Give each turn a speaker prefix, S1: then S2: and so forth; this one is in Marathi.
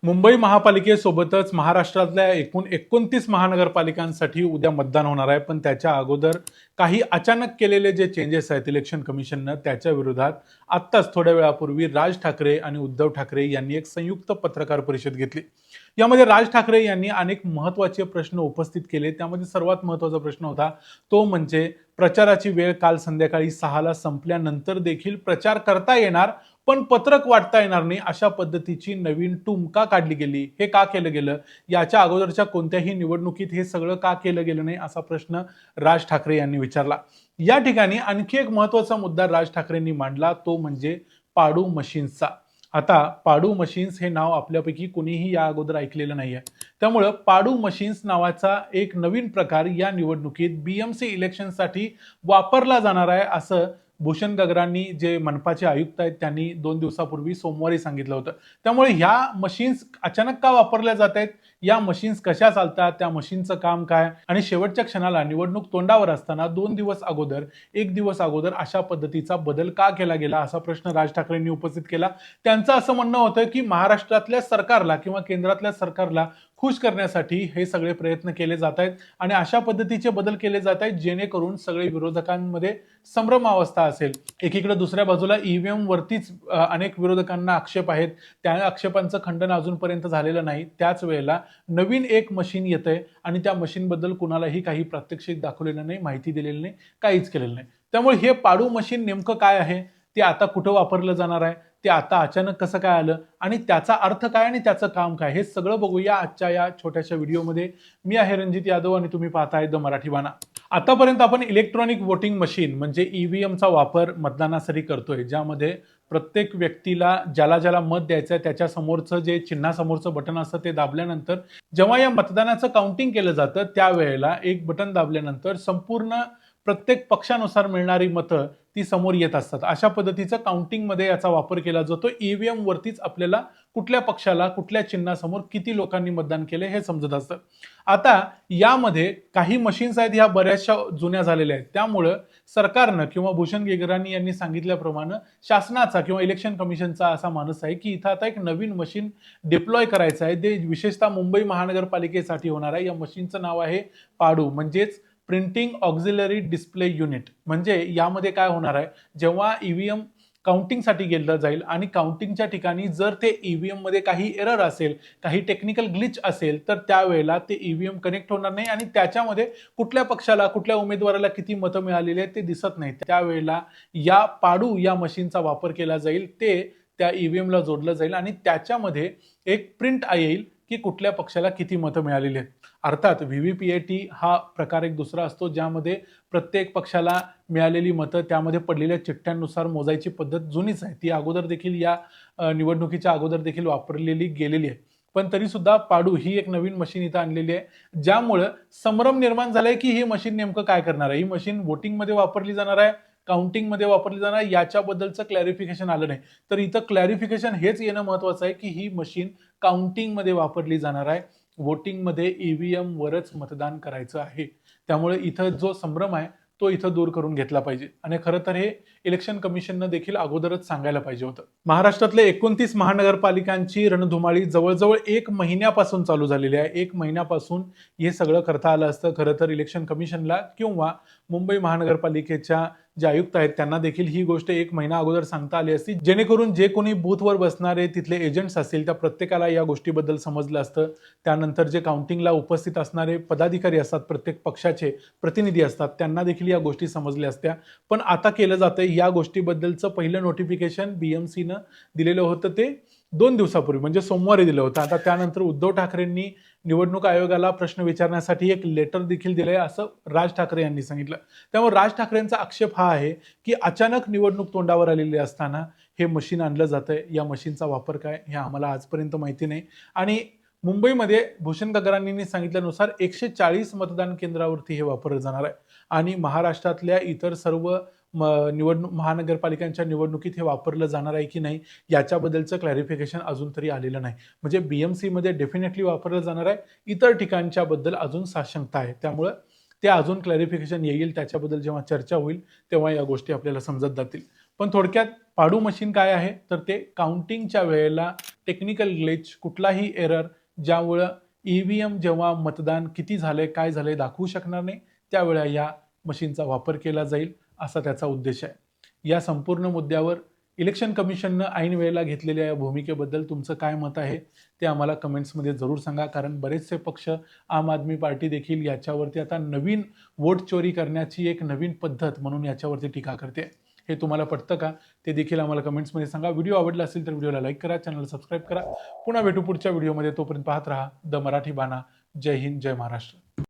S1: मुंबई महापालिकेसोबतच महाराष्ट्रातल्या एकूण 29 महानगरपालिकांसाठी उद्या मतदान होणार आहे. पण त्याच्या अगोदर काही अचानक केलेले जे चेंजेस आहेत इलेक्शन कमिशननं, त्याच्या विरोधात आत्ताच थोड्या वेळापूर्वी राज ठाकरे आणि उद्धव ठाकरे यांनी एक संयुक्त पत्रकार परिषद घेतली. यामध्ये राज ठाकरे यांनी अनेक महत्त्वाचे प्रश्न उपस्थित केले. त्यामध्ये सर्वात महत्त्वाचा प्रश्न होता तो म्हणजे प्रचाराची वेळ काल संध्याकाळी 6ला संपल्यानंतर देखील प्रचार करता येणार, पण पत्रक वाटता येणार नाही, अशा पद्धतीची नवीन टूम का काढली गेली, हे का केलं गेलं, याच्या अगोदरच्या कोणत्याही निवडणुकीत हे सगळं का केलं गेलं नाही, असा प्रश्न राज ठाकरे यांनी विचारला. या ठिकाणी आणखी एक महत्त्वाचा मुद्दा राज ठाकरेंनी मांडला, तो म्हणजे पाडू मशीन्सचा. आता पाडू मशीन्स हे नाव आपल्यापैकी कोणीही या अगोदर ऐकलेलं नाहीये. त्यामुळं पाडू मशीन्स नावाचा एक नवीन प्रकार या निवडणुकीत बीएमसी इलेक्शनसाठी वापरला जाणार आहे, असं भूषण गगरांनी, जे मनपाचे आयुक्त आहेत, त्यांनी 2 दिवसापूर्वी सोमवारी सांगितलं होतं. त्यामुळे ह्या मशीन्स अचानक का वापरल्या जात आहेत, या मशीन्स कशा चालतात, त्या मशीनचं काम काय, आणि शेवटच्या क्षणाला निवडणूक तोंडावर असताना 2 दिवस अगोदर 1 दिवस अगोदर अशा पद्धतीचा बदल का केला गेला, असा प्रश्न राज ठाकरेंनी उपस्थित केला. त्यांचं असं म्हणणं होतं की महाराष्ट्रातल्या सरकारला किंवा केंद्रातल्या सरकारला खुश करण्यासाठी हे सगळे प्रयत्न केले जात आहेत आणि अशा पद्धतीचे बदल केले जात आहेत जेणेकरून सगळे विरोधकांमध्ये संभ्रमावस्था असेल. एकीकडे दुसऱ्या बाजूला ईव्हीएम वरतीच अनेक विरोधकांना आक्षेप आहेत. त्या आक्षेपांचं खंडन अजूनपर्यंत झालेलं नाही. त्याच वेळेला नवीन एक मशीन येतंय आणि त्या मशीनबद्दल कुणालाही काही प्रात्यक्षिक दाखवलेलं नाही, माहिती दिलेली नाही, काहीच केलेलं नाही. त्यामुळे हे पाडू मशीन नेमकं काय आहे, ते आता कुठं वापरलं जाणार आहे, ते आता अचानक कसं काय आलं आणि त्याचा अर्थ काय आणि त्याचं काम काय, हे सगळं बघूया आजच्या या छोट्याशा व्हिडिओमध्ये. मी आहे रणजित यादव आणि तुम्ही पाहताय द मराठी बाणा. आतापर्यंत आपण इलेक्ट्रॉनिक वोटिंग मशीन म्हणजे ईव्हीएमचा वापर मतदानासाठी करतोय, ज्यामध्ये प्रत्येक व्यक्तीला ज्याला ज्याला मत द्यायचं आहे त्याच्या समोरचं जे चिन्हासमोरचं बटन असतं ते दाबल्यानंतर जेव्हा या मतदानाचं काउंटिंग केलं जातं त्यावेळेला एक बटन दाबल्यानंतर संपूर्ण प्रत्येक पक्षानुसार मिळणारी मतं ती समोर येत असतात. अशा पद्धतीचं काउंटिंगमध्ये याचा वापर केला जातो. ईव्हीएम वरतीच आपल्याला कुठल्या पक्षाला कुठल्या चिन्हासमोर किती लोकांनी मतदान केले हे समजत असतं. आता यामध्ये काही मशीन्स आहेत ह्या बऱ्याचशा जुन्या झालेल्या आहेत. त्यामुळं सरकारनं किंवा भूषण गेगराणी यांनी सांगितल्याप्रमाणे शासनाचा किंवा इलेक्शन कमिशनचा असा मानस आहे की इथं आता एक नवीन मशीन डिप्लॉय करायचं आहे. ते विशेषतः मुंबई महानगरपालिकेसाठी होणार आहे. या मशीनचं नाव आहे पाडू, म्हणजेच प्रिंटिंग ऑक्झिलरी डिस्प्ले युनिट. म्हणजे यामध्ये काय होणार आहे, जेव्हा ईव्हीएम काउंटिंगसाठी गेलं जाईल आणि काउंटिंगच्या ठिकाणी जर ते ईव्हीएम मध्ये काही एरर असेल, काही टेक्निकल ग्लिच असेल, तर त्यावेळेला ते ईव्हीएम कनेक्ट होणार नाही आणि त्याच्यामध्ये कुठल्या पक्षाला कुठल्या उमेदवाराला किती मतं मिळालेली आहेत ते दिसत नाही. त्यावेळेला या पाडू या मशीनचा वापर केला जाईल, ते त्या ईव्हीएमला जोडलं जाईल आणि त्याच्यामध्ये एक प्रिंट येईल की कुठल्या पक्षाला किती मतं मिळालेली आहेत. अर्थात व्हीव्हीपीएटी हा प्रकार एक दुसरा असतो, ज्यामध्ये प्रत्येक पक्षाला मिळालेली मतं त्यामध्ये पडलेल्या चिठ्ठ्यांनुसार मोजायची पद्धत जुनीच आहे. ती अगोदर देखील या निवडणुकीच्या अगोदर देखील वापरलेली गेलेली आहे. पण तरी सुद्धा पाडू ही एक नवीन मशीन इथं आणलेली आहे, ज्यामुळं संभ्रम निर्माण झालाय की ही मशीन नेमकं काय करणार आहे. ही मशीन वोटिंगमध्ये वापरली जाणार आहे, काउंटिंगमध्ये वापरली जाणार आहे, याच्याबद्दलचं क्लॅरिफिकेशन आलं नाही. तर इथं क्लॅरिफिकेशन हेच येणं महत्वाचं आहे की ही मशीन काउंटिंगमध्ये वापरली जाणार आहे, वोटिंगमध्ये ईव्हीएम वरच मतदान करायचं आहे. त्यामुळे इथं जो संभ्रम आहे तो इथं दूर करून घेतला पाहिजे आणि खरं तर हे इलेक्शन कमिशननं देखील अगोदरच सांगायला पाहिजे होतं. महाराष्ट्रातले 29 महानगरपालिकांची रणधुमाळी जवळजवळ 1 महिन्यापासून चालू झालेली आहे. 1 महिन्यापासून हे सगळं करता आलं असतं खरं तर इलेक्शन कमिशनला किंवा मुंबई महानगरपालिकेच्या जे आयुक्त आहेत त्यांना देखील ही गोष्ट 1 महिना अगोदर सांगता आली असती, जेणेकरून जे कोणी बूथवर बसणारे तिथले एजंट्स असतील त्या प्रत्येकाला या गोष्टीबद्दल समजलं असतं. त्यानंतर जे काउंटिंगला उपस्थित असणारे पदाधिकारी असतात, प्रत्येक पक्षाचे प्रतिनिधी असतात, त्यांना देखील या गोष्टी समजल्या असत्या. पण आता केलं जातंय या गोष्टीबद्दलचं पहिलं नोटिफिकेशन बीएमसीनं दिलेलं होतं ते 2 दिवसापूर्वी म्हणजे सोमवारी दिलं होतं. आता त्यानंतर उद्धव ठाकरेंनी निवडणूक आयोगाला प्रश्न विचारण्यासाठी एक लेटर देखील दिलंय, असं राज ठाकरे यांनी सांगितलं. त्यामुळे राज ठाकरेंचा आक्षेप हा आहे की अचानक निवडणूक तोंडावर आलेली असताना हे मशीन आणलं जातंय. या मशीनचा वापर काय हे आम्हाला आजपर्यंत माहिती नाही आणि मुंबईमध्ये भूषण गगरांनी सांगितल्यानुसार 140 मतदान केंद्रावरती हे वापरलं जाणार आहे आणि महाराष्ट्रातल्या इतर सर्व निवडणूक महानगरपालिकांच्या निवडणुकीत हे वापरलं जाणार आहे की नाही याच्याबद्दलचं क्लॅरिफिकेशन अजून तरी आलेलं नाही. म्हणजे बीएमसी मध्ये डेफिनेटली वापरलं जाणार आहे, इतर ठिकाणच्या बद्दल अजून साशंकता आहे. त्यामुळे ते अजून क्लॅरिफिकेशन येईल, त्याच्याबद्दल जेव्हा चर्चा होईल तेव्हा या गोष्टी आपल्याला समजत जातील. पण थोडक्यात पाडू मशीन काय आहे तर ते काउंटिंगच्या वेळेला टेक्निकल ग्लिच, कुठलाही एरर ज्यामुळं ईव्हीएम जेव्हा मतदान किती झाले काय झाले दाखवू शकणार नाही, त्यावेळेला या मशीनचा वापर केला जाईल असा त्याचा उद्देश आहे. या संपूर्ण मुद्द्यावर इलेक्शन कमिशननं ऐन वेळेला घेतलेल्या या भूमिकेबद्दल तुमचं काय मत आहे ते आम्हाला कमेंट्समध्ये जरूर सांगा. कारण बरेचसे पक्ष, आम आदमी पार्टी देखील याच्यावरती आता नवीन वोट चोरी करण्याची एक नवीन पद्धत म्हणून याच्यावरती टीका करते. हे तुम्हाला पटतं का ते देखील आम्हाला कमेंट्समध्ये सांगा. व्हिडिओ आवडला असेल तर व्हिडिओला लाईक करा, चॅनल सबस्क्राईब करा. पुन्हा भेटू पुढच्या व्हिडिओमध्ये. तोपर्यंत पाहत राहा द मराठी बाणा. जय हिंद, जय महाराष्ट्र.